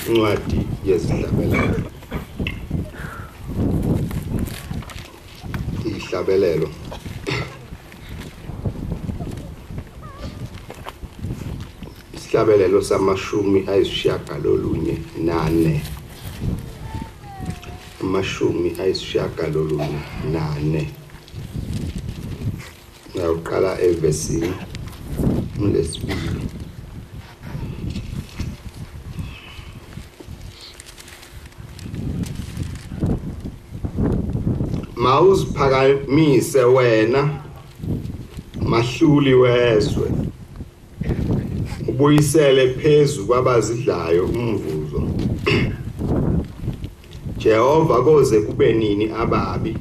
incwadi yezihlabelelo. Ihlabelelo isihlabelelo samashumi ayisishiyagalolunye nane. Amashumi ayisishiyagalolunye nane. Ngaqala evesini lesibili. Mawuziphakamise wena mahluli wezwe, ubuyisele phezu kwabazidlayo umvuzo. Jehova koze kube nini ababi,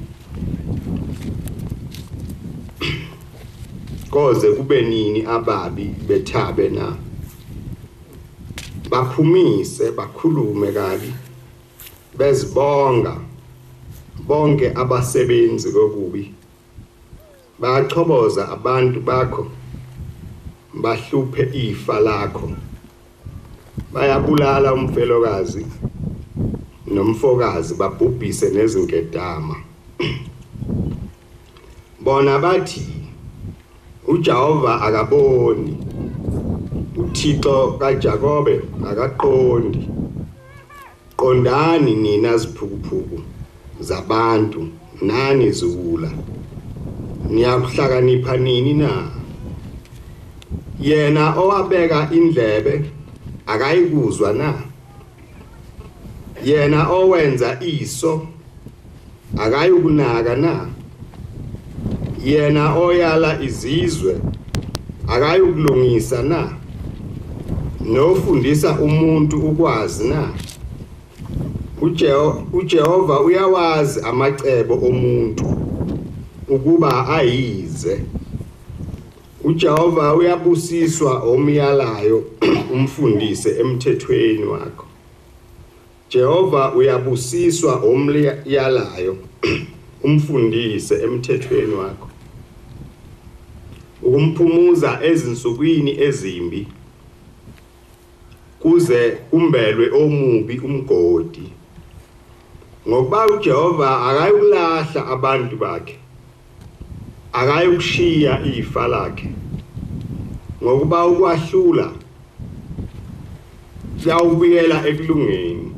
koze kube nini ababi bethabe na? Baphumise bakhulume kabi bezibonga bonke abasebenzi kokubi. Bayachoboza abantu bakho, bahluphe ifa lakho. Bayabulala umfelokazi nomfokazi, babhubhise nezinkedama. Bona bathi uJehova akaboni, uThixo kaJakobe akaqondi. Qondani nina ziphukuphuku zabantu, nani zula, niyakuhlakanipha nini na? Yena owabeka indlebe akayikuzwa na? Yena owenza iso akayukunaka na? Yena oyala izizwe akayukulungisa na? Nofundisa umuntu ukwazi na? uJehova uyawazi amacebo omuntu ukuba ayize. uJehova uyabusiswa omyalayo umfundise emthethweni wakho. Jehova uyabusiswa omyalayo umfundise emthethweni wakho. Ukumphumuza ezinsukwini ezimbi, kuze kumbelwe omubi umgodi. Ngokuba uJehova akayulahla abantu bakhe, akayukushiya ifa lakhe. Ngokuba ukwahlula uyawubuyela ekulungeni,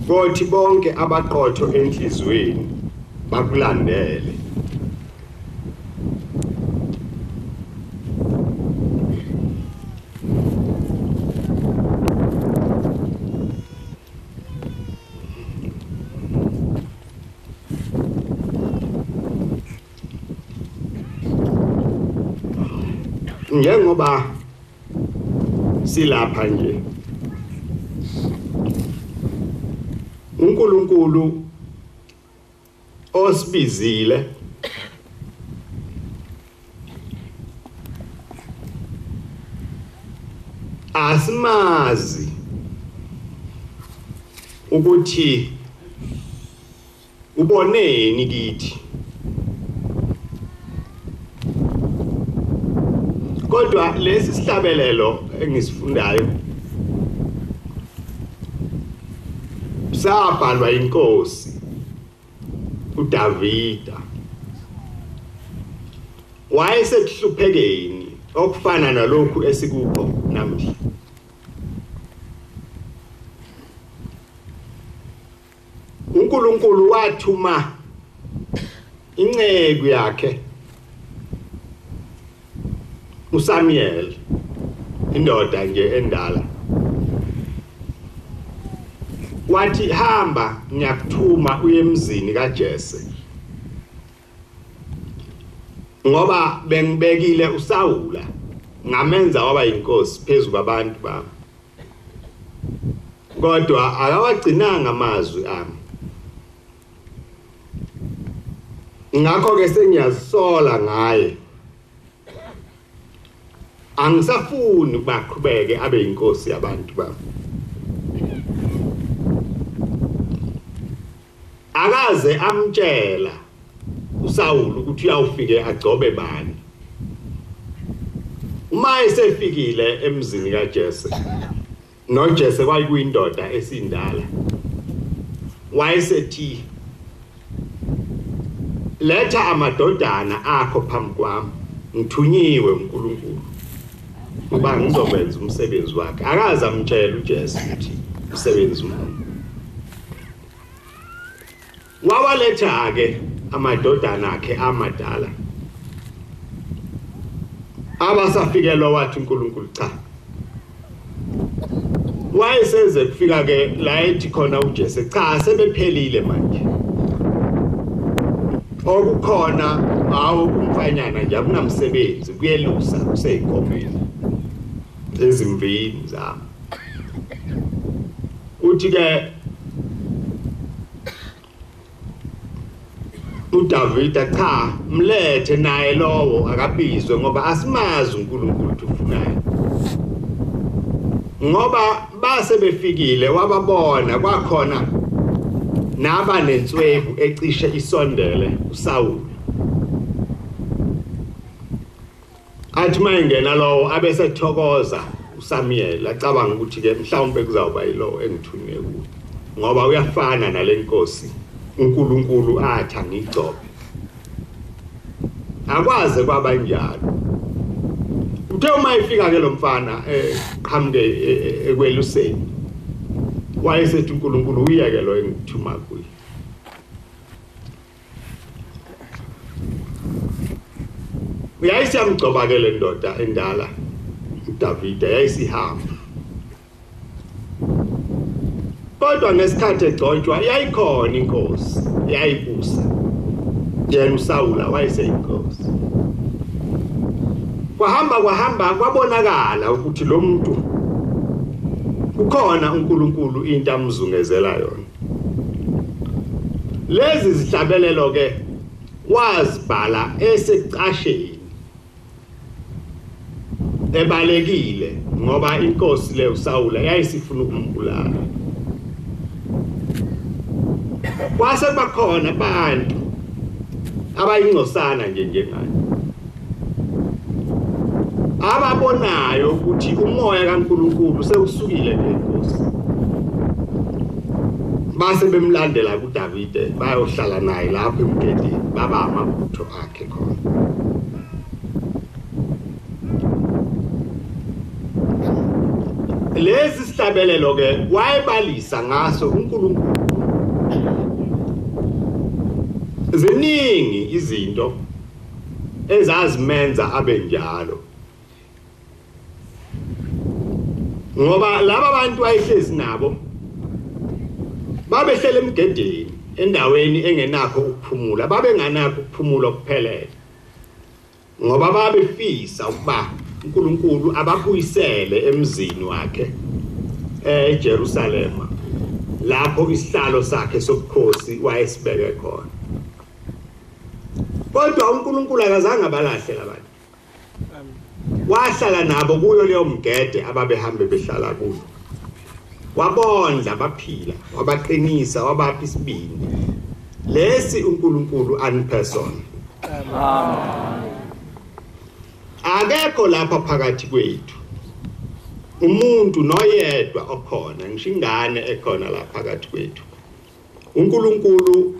kothi bonke abaqotho enhlizweni bakulandele. Njengoba silapha nje, uNkulunkulu osibizile asimazi ukuthi uboneni kithi, kodwa lesi sihlabelelo engisifundayo sabhalwa inkosi uDavida. Wayesekuhluphekeni okufana nalokhu esikupho namhla. uNkulunkulu wathuma inceku yakhe uSamuel, indoda nje endala. Wathi hamba ngiyakuthuma uye emzini kaJese, ngoba bengibekile uSawula ngamenza waba inkosi phezu kwabantu bami. Kodwa akawagcinanga amazwi ami. Ngakho ke sengiyazisola ngaye. Angisafuni baqhubeke abe inkosi yabantu bami. Akaze amtshela uSawulu ukuthi uyawufike agcobe bani. Uma esefikile emzini kaJese, noJese kwayikuyindoda esindala wayesethi letha amadodana akho phambi kwami ngithunyiwe uNkulunkulu uba ngizokwenza umsebenzi wakhe akaza amtshela uJesu ukuthi umsebenzi mkhulu wawaletha ke amadodana akhe amadala abasafikelwa wathi uNkulunkulu cha wayeseze kufika ke la ethi khona uJesu cha sebephelile manje okukhona awu umfanyana nje akunamsebenzi kuyelusa kuseyinkomeni ezimvini zami uthi ke uDavid cha mlethe naye lowo akabizwe ngoba asimazi uNkulunkulu ufunayo ngoba base befikile wababona kwakhona naba nenswebu ecishe isondele uSawuli athi mayengena lowo abesethokoza uSamuel acabanga ukuthi ke mhlawumbe kuzawuba yilo engithunywe kuyo ngoba uyafana nalenkosi uNkulunkulu athi angigcobe akwaze kwaba njalo uthe uma ifika ke lo mfana qhamuke ekweluseni wayesethi uNkulunkulu uyeke lo engithuma kuye uyayisiyamgcoba ke le ndoda endala uDavid yayisihamba kodwa ngesikhathi egcotshwa yayikhona inkosi yayibusa yena uSawula wayeseyinkosi kwahamba kwabonakala ukuthi lo muntu ukhona uNkulunkulu into amzungezela yona lezi zihlabelelo ke wazibhala esecasheni ebalekile ngoba inkosi le uSawula yayisifuna ukumbulala kwase bakhona abantu abayingcosana nje njengani ababonayo ukuthi umoya kaNkulunkulu sewusukile ngenkosi base bemlandela kuDavide bayohlala naye lapho emgedeni baba amabutho akhe khona lezi sihlabelelo ke wayebalisa ngaso uNkulunkulu ziningi izinto ezazimenza abe njalo ngoba laba bantu ayihlezi nabo babehlele emgedeni endaweni engenakho ukuphumula babenganakho ukuphumula okuphelele ngoba babefisa ukuba uNkulunkulu ababuyisele emzini wakhe eJerusalem lapho isihlalo sakhe sobukhosi wayesibeke khona kodwa uNkulunkulu akazange abalahle abantu wahlala nabo kuyo leyo mgede ababehambe behlala kuyo wabondla baphila wabaqinisa wabapha isibindi lesi uNkulunkulu unperson amen akekho lapha phakathi kwethu umuntu noyedwa okhona ngisho ingane ekhona lapha phakathi kwethu uNkulunkulu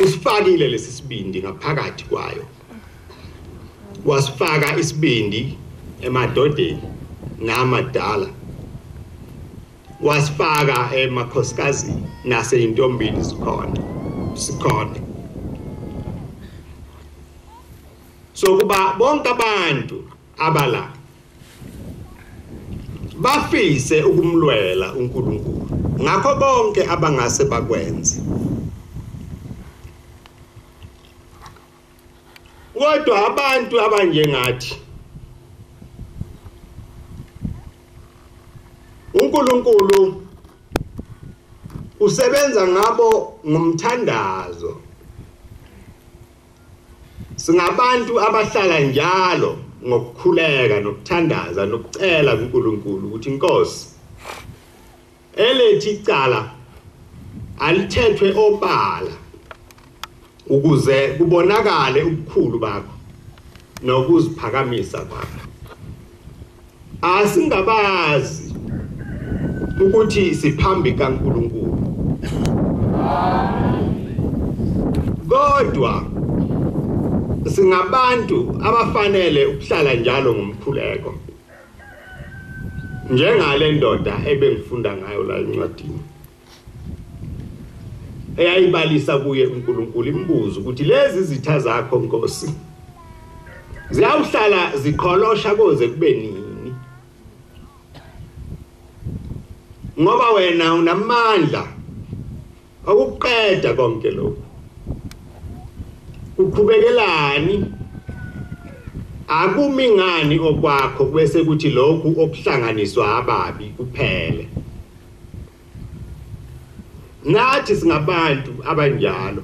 usifakile lesi sibindi ngaphakathi kwayo wasifaka isibindi emadodeni namadala wasifaka emakhosikazi naseyintombini sikhona so kuba bonke abantu abala bafise ukumlwela uNkulunkulu ngakho bonke abangase bakwenze kodwa abantu abanjengathi uNkulunkulu usebenza ngabo ngomthandazo singabantu abahlala njalo ngokukhuleka nokuthandaza nokucela kuNkulunkulu ukuthi inkosi elethi icala alithethwe obala ukuze kubonakale ubukhulu bakho nokuziphakamisa kwakho asingabazi ukuthi siphambi kaNkulunkulu. Kodwa singabantu abafanele ukuhlala njalo ngomkhuleko. Njengale ndoda ebengifunda ngayo la encwadini. Eyayibalisa kuye uNkulunkulu imbuzo ukuthi lezi izitha zakho Nkosi ziyawuhlala zikholosha koze kube nini? Ngoba wena unamandla okuqeda konke lokho. Ukhubekelani akumi ngani okwakho bese kuthi lokhu okuhlanganiswa ababi kuphele. Nathi singabantu abanjalo.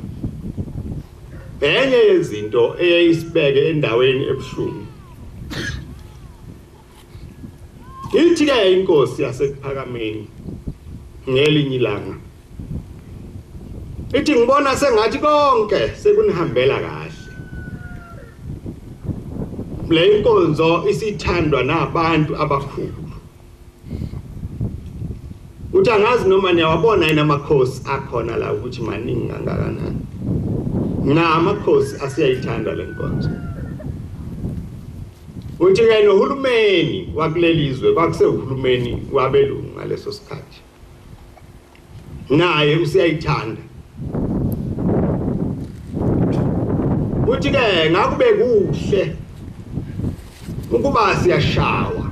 Enye yezinto eyayisibeke endaweni ebuhlungu. Ithi ke inkosi yasekuphakameni ngelinye ilanga. Ithi ngibona sengathi konke sekunihambela kahle. Le inkonzo isithandwa nabantu abakhulu. Uthi angazi noma niyawabona yena amakhosi akhona la ukuthi maningi kangakanani. Amakhosi asiyayithanda le nkonzo. Uthi ke nohulumeni wakulelizwe kwakusehulumeni wabelungu ngaleso sikhathi. Naye usiyayithanda. Uthi ke ngakube kuhle ukuba siyashawa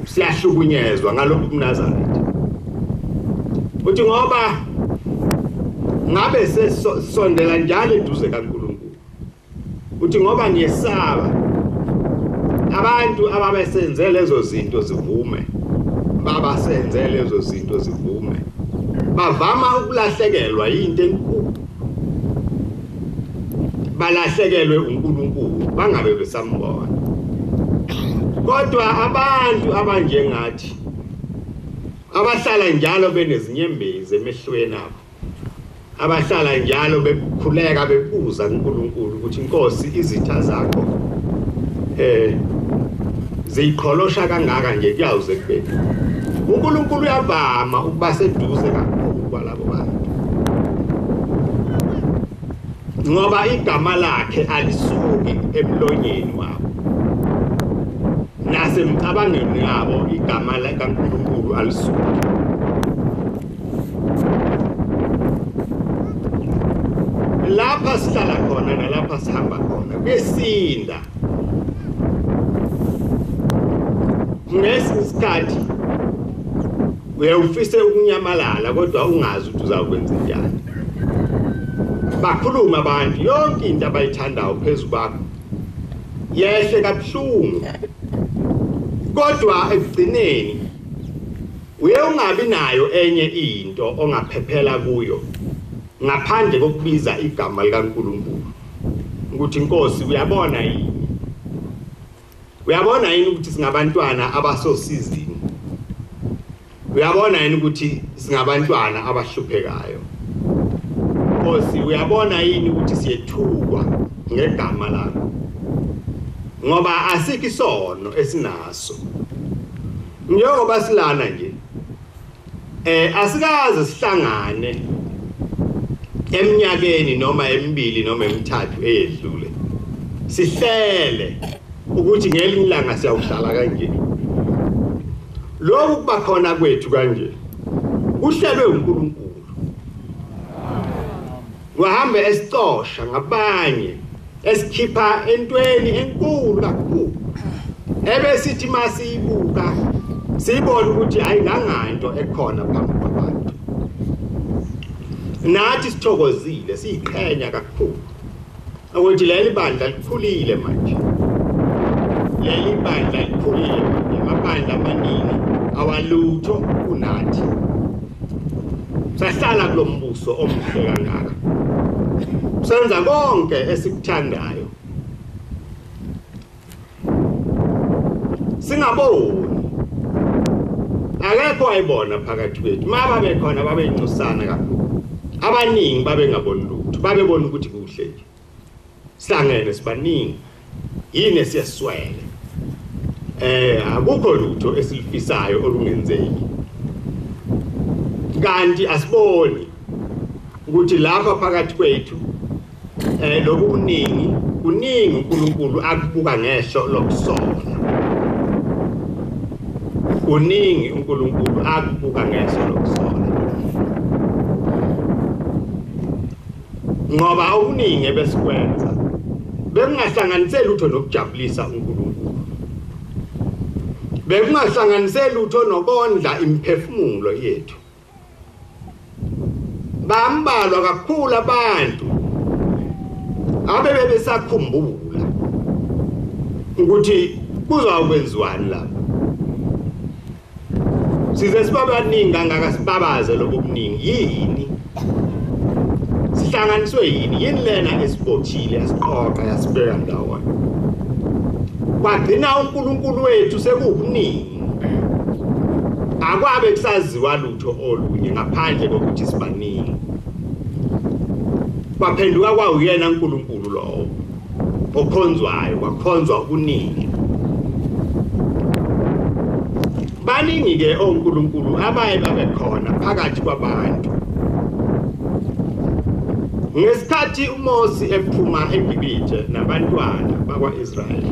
siyahlukunyezwa ngalokhu kuNazaretha. Uthi ngoba ngabe sesondela njalo eduze kaNkulunkulu. Uthi ngoba ngiyesaba abantu ababesenze lezo zinto zivume. Baba senze lezo zinto zivume. Bavama ukulahlekelwa into enkulu. Balahlekelwe uNkulunkulu bangabe besambona. Kodwa abantu abanjengathi abahlala njalo benezinyembezi emehlweni abo. Abahlala njalo bekhuleka bebuza uNkulunkulu ukuthi Nkosi izitha zakho zikholosha kangaka nje kuyawuze kube. uNkulunkulu uyavama ukuba seduze kakhulu kwalabo bantu. Ngoba igama lakhe alisuki emlonyeni wabo. Nasemcabangeni yabo igama likaNkulunkulu alisuki. Lapha sihlala khona nalapha sihamba khona kuyesinda. Ngesikhathi uyawufise ukunyamalala kodwa ungazi ukuthi uzakwenza njani. Bakhuluma abantu yonke into abayithandayo phezulu bakho. Yehle kabuhlungu. Kodwa ekugcineni uye ungabi nayo enye into ongaphephela kuyo ngaphandle kokubiza igama likaNkulunkulu. Ukuthi Nkosi uyabona yini? Uyabona yini ukuthi singabantwana abasosizini? Uyabona yini ukuthi singabantwana abahluphekayo? Nkosi uyabona yini ukuthi siyethukwa ngegama lakho? Ngoba asikho isono esinaso. Njengoba silana nje asikaze sihlangane eminyakeni noma emibili noma emithathu eyedlule. Sihlele ukuthi ngelinye ilanga siyawuhlala kanje. Lokhu kuba khona kwethu kanje kuhlelwe uNkulunkulu. Wahambe esicosha ngabanye esikhipha entweni enkulu kakhulu. Ebesithi masiyibuka sibone ukuthi ayinganganto ekhona phambi kwabantu. Nathi sithokozile siyiqhenya kakhulu ukuthi leli bandla likhulile manje. Leli bandla likhulile manje. Amabandla amaningi awalutho kunathi. Sahlala kulombuso omuhle kangaka. Senza konke esikuthandayo. Singaboni. Akekho ayibona phakathi kwethu. Maba bekhona babeyincusana kakhulu. Abaningi babengaboni lutho. Babebona ukuthi kuhle nje. Sihlangene sibaningi. Yini siyaswele. Akukho lutho esilifisayo olungenzeki. kanti asiboni ukuthi lapha phakathi kwethu lokhu kuningi uNkulunkulu akubuka ngehlo lokusona kuningi uNkulunkulu akubuka ngehlo lokusona ngoba okuningi besikwenza bekungahlanganisela utho nokujabulisa uNkulunkulu bekungahlanganisela utho nokondla imphefumulo yethu bambalwa kakhulu abantu abebesakhumbula ukuthi kuzawukwenziwani lapha size sibabaningi kangaka sibabaze lokuningi yini sihlanganiswe yini lena esibothile yasiqoqa yasibeka ndawonye kwagcina uNkulunkulu wethu sekukuningi akwabe kusaziwa lutho olunye ngaphandle kokuthi sibaningi kwaphenduka kwawuyena uNkulunkulu lowo okhonzwayo kwakhonzwa ukuningi baningi ke oNkulunkulu abaye babekhona phakathi kwabantu ngesikhathi uMose ephuma eGibhithe nabantwana bakwaIsrayeli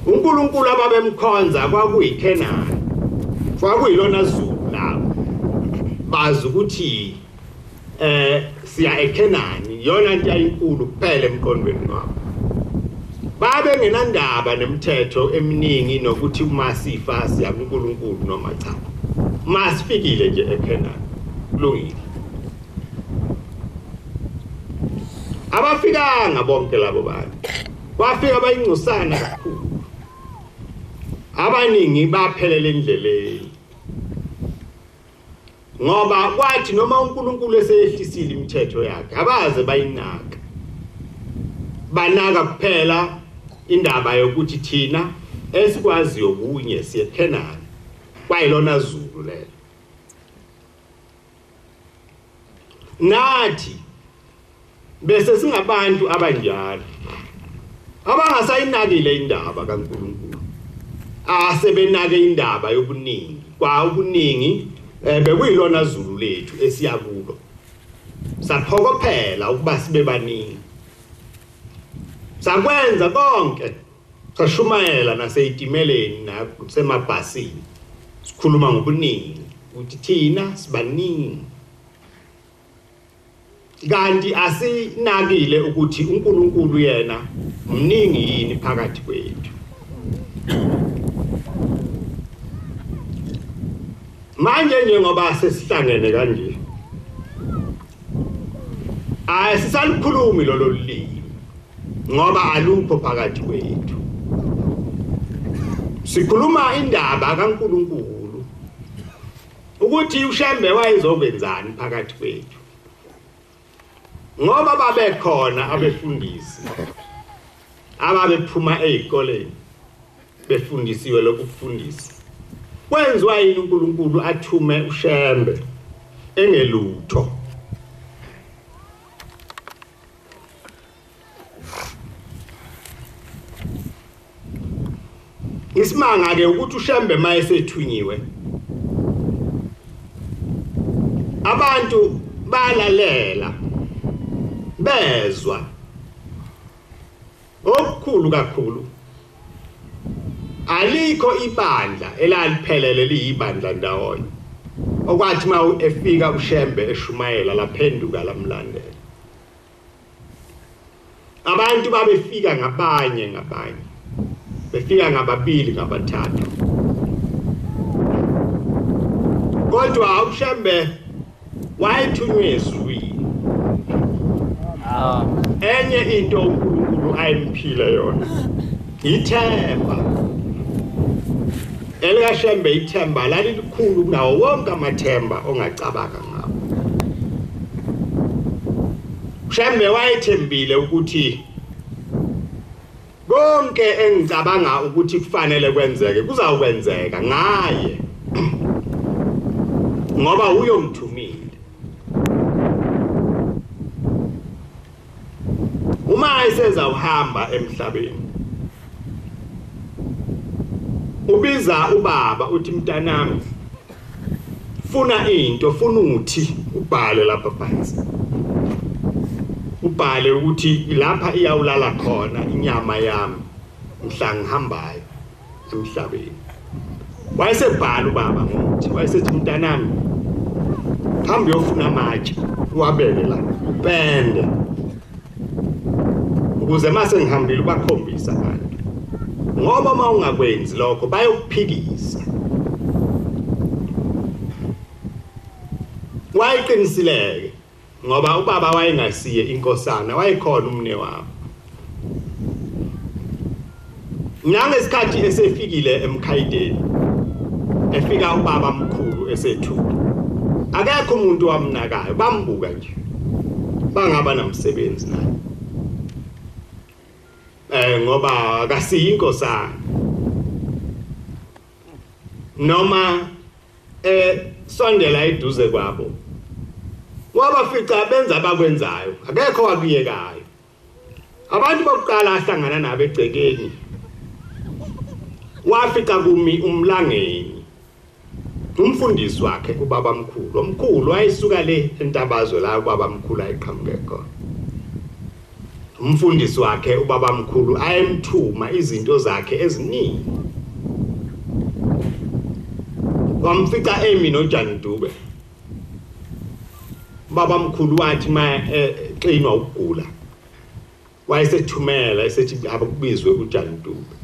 uNkulunkulu ababemkhonza kwakuyiKhenani kwakuyilona zulu lapho bazi ukuthi siya eKhenani yona into eyinkulu kuphela emqondweni wabo babe ngenandaba nemithetho eminingi nokuthi uma sifa siya kuNkulunkulu noma cha masifikile nje eKhenani kulungile abafikanga bonke labo bantu bafika bayingcosana kakhulu abaningi baphelele endleleni ngoba kwathi noma uNkulunkulu esehlisile imithetho yakhe abaze bayinaka banaka kuphela indaba yokuthi thina esikwaziyo kunye siyeKhenani kwayilona zulu lelo nathi bese singabantu abanjalo abangasayinakile indaba kaNkulunkulu asebenake indaba yobuningi kwa ubuningi bekuyilona zulu lethu esiyakulo saphokophela ukuba sibe baningi sakwenza konke sashumayela naseyitimeleni nasemabhasini sikhuluma ngobuningi ukuthi thina sibaningi kanti asinakile ukuthi uNkulunkulu yena mningi yini phakathi kwethu manje njengoba sesihlangene kanje ayisalikhulumi lolo limi ngoba alupho phakathi kwethu sikhuluma indaba kaNkulunkulu ukuthi uShembe wayezokwenzani phakathi kwethu ngoba babekhona abefundisi ababephuma ezikoleni befundisiwe lokufundisa kwenziwa yini uNkulunkulu athume uShembe engelutho isimanga ke ukuthi uShembe mayesethunywe abantu balalela bezwa okukhulu kakhulu alikho ibandla elaliphelele liyibandla ndawonye okwathi efika uShembe eshumayela laphenduka lamlandela abantu babefika ngabanye befika ngababili ngabathathu kodwa uShembe wayethunywe ezulwini enye into uNkulunkulu ayimphile yona ithemba elikaShembe ithemba lalikhulu kunawo wonke amathemba ongacabanga ngawo uShembe wayethembile ukuthi konke engicabanga ukuthi kufanele kwenzeke kuzawukwenzeka ngaye ngoba uyomthumile uma eseza uhamba emhlabeni ubiza ubaba uthi mntanami funa into funa uthi ubhale lapha phansi ubhale ukuthi lapha iyawulala khona inyama yami mhla ngihambayo emhlabeni wayesebhala ubaba ngokuthi wayesethi mntanami hambe uyofuna amatshe uwabeke la upende ukuze mase ngihambile bakhombisa abantu ngoba uma ungakwenzi lokho bayokuphikisa wayeqinisileke ngoba ubaba wayengasiye inkosana wayekhona umne wabo ngesikhathi esefikile emkhayideni efika ubaba mkhulu esethuka akekho umuntu wamnakayo bambuka nje bangaba namsebenzi naye ngoba akasiyi inkosana noma sondela eduze kwabo wabafica benza abakwenzayo akekho wakuyekayo abantu bokuqala ahlangana nabo egcekeni wafika kumi umlangeni umfundisi wakhe ubaba mkhulu omkhulu wayesuka le entabazwe la ubaba mkhulu ayiqhamuke khona umfundisi wakhe ubaba mkhulu ayemthuma izinto zakhe eziningi wamfica emi noJan Dube baba mkhulu wathi xinwa ukugula wayesethumela esethi abakubizwe uJan Dube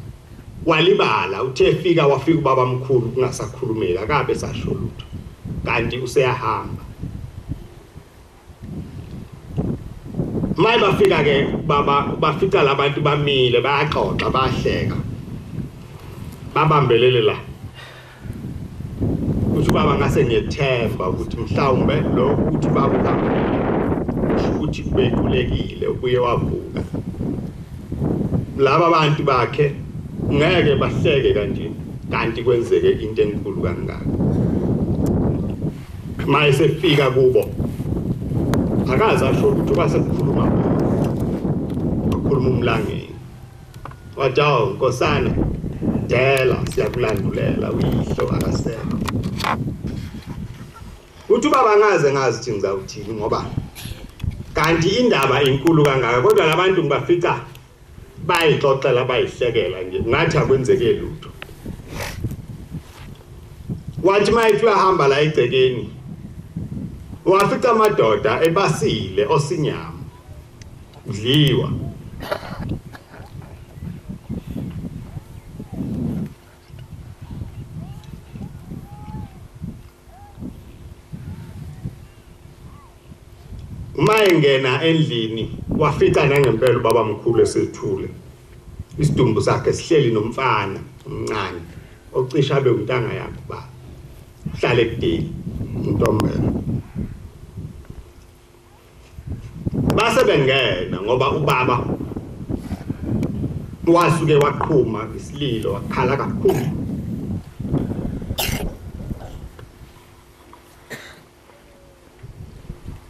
walibala uthe fika wafika ubaba mkhulu kungasakhulumeli akabe sasho lutho kanti useyahamba maye bafika ke bafika labantu bamile bayaxoxa bahleka babambelele la uthi baba ngase ngiyethemba ukuthi mhlawumbe lo uthi baba ukuthi bekhulekile ubuye wavuka laba abantu bakhe ngeke bahleke kanje kanti kwenzeke into enkulu kangaka maye sefika kubo akaza asho ukuthi basekukhuluma umlangeni wajawo nkosana dela siyakulandulela uyihlo akasekho uthi baba ngazi ukuthi ngizawuthini ngoba kanti indaba inkulu kangaka kodwa labantu ngibafica bayixoxela bayihlekela nje ngathi akwenzeke lutho wathi mayithi uyahamba la egcekeni wafica amadoda ebasile osinyama udliwa uma engena endlini wafica nangempela ubaba mkhulu esethule isidumbu sakhe sihleli nomfana omncane ocisha abe untanga yakhe ba hlale ekudeni untombela base bengena ngoba ubaba wasuke waqhuma isililo wakhala kakhulu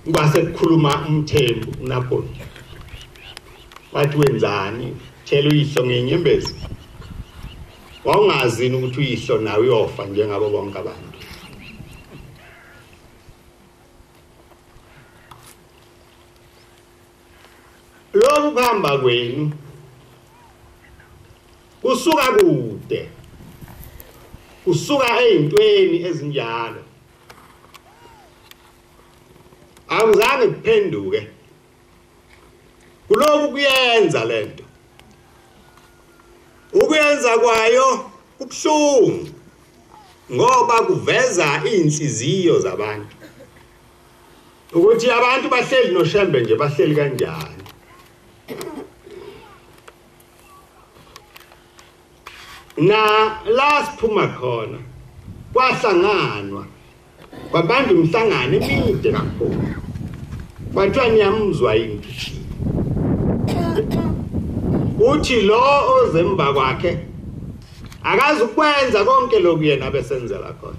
base kukhuluma umthembu uNapoli wathi wenzani thela uyihlo ngenyembezi wawungazini ukuthi uyihlo nawe uyofa njengabo bonke abantu lo kuhamba kwenu kusuka kude kusuka ezintweni ezinjalo awuzange kuphenduke kuloku kuyenza lento ukuyenza kwayo kubuhlungu ngoba kuveza inhliziyo zabantu ukuthi abantu bahleli noShembe nje bahleli kanjani na la siphuma khona kwahlanganwa kwabantu umhlangano emide kakhulu kwathiwa niyamuzwa yini uthi lo ozemba kwakhe akazi ukwenza konke lokhu yena besenzela khona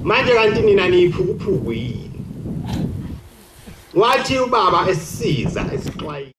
manje kanti nina niyiphukuphuku yini wathi ubaba esisiza esixwayi